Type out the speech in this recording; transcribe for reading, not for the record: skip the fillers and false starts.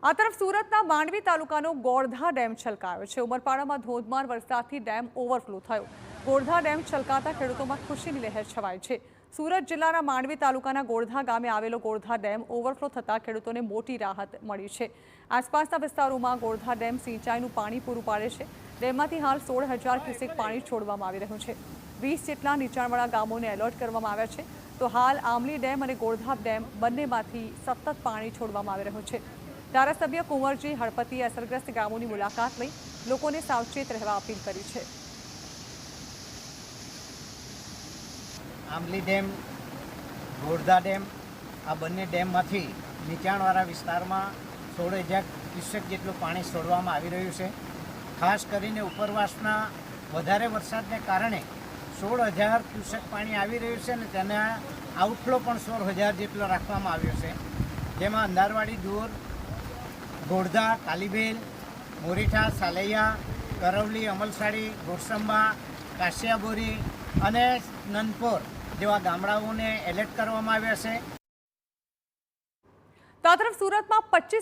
આ તરફ સુરતના માંડવી તાલુકાનો ગોરધા ડેમ છલકાયો છે। ઉમરપાડામાં ધોધમાર વરસાદથી ડેમ ઓવરફ્લો થયો। ગોરધા ડેમ છલકાતા ખેડૂતોમાં ખુશીની લહેર છવાઈ છે। સુરત જિલ્લાના માંડવી તાલુકાના ગોરધા ગામે આવેલો ગોરધા ડેમ ઓવરફ્લો થતા ખેડૂતોને મોટી રાહત મળી છે। આસપાસના વિસ્તારોમાં ગોરધા ડેમ સિંચાઈનું પાણી પૂરું પાડે છે। ડેમમાંથી હાલ 16,000 ક્યુસેક પાણી છોડવામાં આવી રહ્યું છે। 20 જેટલા નીચાણવાળા ગામોને એલર્ટ કરવામાં આવ્યા છે। તો હાલ આમલી ડેમ અને ગોરધા ડેમ બંનેમાંથી સતત પાણી છોડવામાં આવી રહ્યું છે। ધારાસભ્ય કુંવરજી હળપતિએ અસરગ્રસ્ત ગામોની મુલાકાત લઈ લોકોને સાવચેત રહેવા અપીલ કરી છે। આમલી ડેમ, ગોરધા ડેમ આ બંને ડેમમાંથી નીચાણવાળા વિસ્તારમાં 16,000 ક્યુસેક જેટલું પાણી છોડવામાં આવી રહ્યું છે। ખાસ કરીને ઉપરવાસના વધારે વરસાદને કારણે 16,000 ક્યુસેક પાણી આવી રહ્યું છે અને તેના આઉટફ્લો પણ 16,000 જેટલો રાખવામાં આવ્યો છે। જેમાં અંધારવાડી દૂર, ગોરધા, કાલીબેલ, મોરીઠા, સાલૈયા, કરવલી, અમલસાડી, ગોરસંબા, કાશિયાબોરી અને નંદપોર જેવા ગામડાઓને એલર્ટ કરવામાં આવ્યા છે। તો આ તરફ સુરતમાં 25